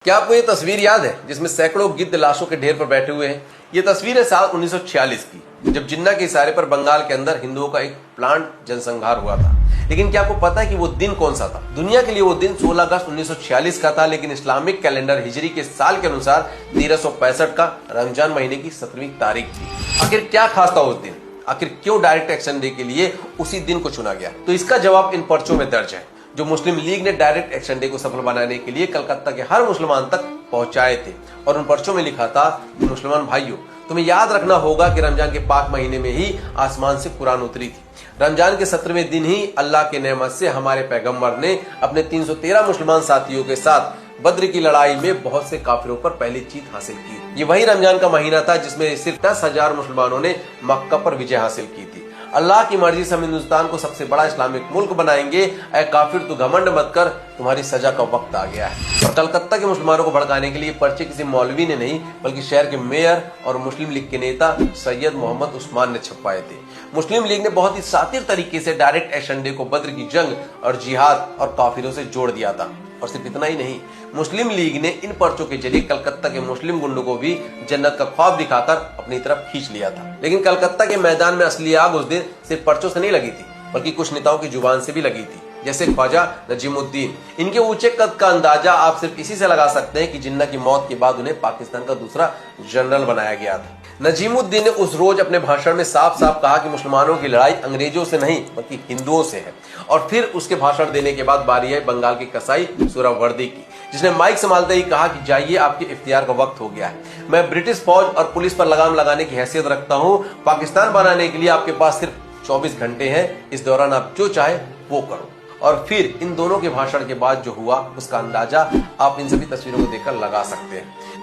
क्या आपको ये तस्वीर याद है जिसमें सैकड़ों गिद्ध लाशों के ढेर पर बैठे हुए हैं? ये तस्वीर है साल 1946 की, जब जिन्ना के इशारे पर बंगाल के अंदर हिंदुओं का एक प्लांट जनसंहार हुआ था। लेकिन क्या आपको पता है कि वो दिन कौन सा था? दुनिया के लिए वो दिन 16 अगस्त 1946 का था, लेकिन इस्लामिक कैलेंडर हिजरी के साल के अनुसार 1365 का रमजान महीने की 17वीं तारीख थी। आखिर क्या खास था उस दिन? आखिर क्यों डायरेक्ट एक्शन डे के लिए उसी दिन को चुना गया? तो इसका जवाब इन पर्चों में दर्ज है जो मुस्लिम लीग ने डायरेक्ट एक्शन डे को सफल बनाने के लिए कलकत्ता के हर मुसलमान तक पहुंचाए थे। और उन पर्चों में लिखा था कि मुसलमान भाइयों, तुम्हें याद रखना होगा कि रमजान के पाक महीने में ही आसमान से कुरान उतरी थी। रमजान के 17वें दिन ही अल्लाह के नेमत से हमारे पैगंबर ने अपने 313 मुसलमान साथियों के साथ बद्र की लड़ाई में बहुत से काफिरों पर पहली जीत हासिल की। ये वही रमजान का महीना था जिसमें सिर्फ 10,000 मुसलमानों ने मक्का पर विजय हासिल की थी। अल्लाह की मर्जी से हम हिंदुस्तान को सबसे बड़ा इस्लामिक मुल्क बनाएंगे। ऐ काफिर, तू घमंड मत कर, तुम्हारी सजा का वक्त आ गया है। और कलकत्ता के मुसलमानों को भड़काने के लिए पर्चे किसी मौलवी ने नहीं, बल्कि शहर के मेयर और मुस्लिम लीग के नेता सैयद मोहम्मद उस्मान ने छपवाए थे। मुस्लिम लीग ने बहुत ही शातिर तरीके से डायरेक्ट एक्शन डे को बद्र की जंग और जिहाद और काफिरों से जोड़ दिया था। और सिर्फ इतना ही नहीं, मुस्लिम लीग ने इन पर्चों के जरिए कलकत्ता के मुस्लिम गुंडों को भी जन्नत का ख्वाब दिखाकर अपनी तरफ खींच लिया था। लेकिन कलकत्ता के मैदान में असली आग उस दिन सिर्फ पर्चों से नहीं लगी थी, बल्कि कुछ नेताओं की जुबान से भी लगी थी, जैसे ख्वाजा नजीमुद्दीन। इनके ऊंचे कद का अंदाजा आप सिर्फ इसी से लगा सकते हैं कि जिन्ना की मौत के बाद उन्हें पाकिस्तान का दूसरा जनरल बनाया गया था। नजीमुद्दीन ने उस रोज अपने भाषण में साफ साफ कहा कि मुसलमानों की लड़ाई अंग्रेजों से नहीं बल्कि हिंदुओं से है। और फिर उसके भाषण देने के बाद बारी आई बंगाल की कसाई सुहरावर्दी की, जिसने माइक संभालते ही कहा कि जाइए, आपके इख्तियार का वक्त हो गया है। मैं ब्रिटिश फौज और पुलिस पर लगाम लगाने की हैसियत रखता हूँ। पाकिस्तान बनाने के लिए आपके पास सिर्फ 24 घंटे हैं। इस दौरान आप जो चाहे वो करो। और फिर इन दोनों के भाषण के बाद जो हुआ उसका अंदाजा आप इन सभी तस्वीरों को देखकर लगा सकते हैं।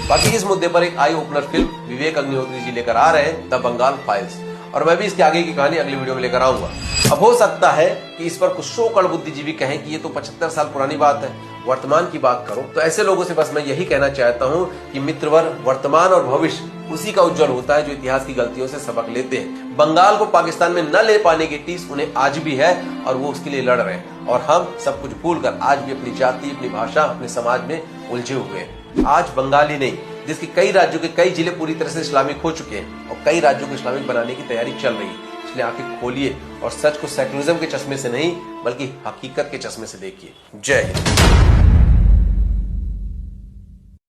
बाकी इस मुद्दे पर एक eye opener film Vivek Agnihotri ji लेकर आ रहे हैं, द बंगाल फाइल्स, और मैं भी इसके आगे की कहानी अगली वीडियो में लेकर आऊंगा। अब हो सकता है कि इस पर कुछ शोकड़ बुद्धिजीवी कहें कि ये तो 75 साल पुरानी बात है, वर्तमान की बात करो। तो ऐसे लोगों से बस मैं यही कहना चाहता हूँ कि मित्रवर, वर्तमान और भविष्य उसी का उज्जवल होता है जो इतिहास की गलतियों से सबक लेते हैं। बंगाल को पाकिस्तान में न ले पाने की टीस उन्हें आज भी है और वो उसके लिए लड़ रहे हैं। और हम सब कुछ भूलकर आज भी अपनी जाति, अपनी भाषा, अपने समाज में उलझे हुए हैं। आज बंगाल ही नहीं, जिसके कई राज्यों के कई जिले पूरी तरह से इस्लामिक हो चुके हैं और कई राज्यों को इस्लामिक बनाने की तैयारी चल रही है। इसलिए आंखें खोलिए और सच को सेकुलरिज्म के चश्मे से नहीं बल्कि हकीकत के चश्मे से देखिए। जय हिंद।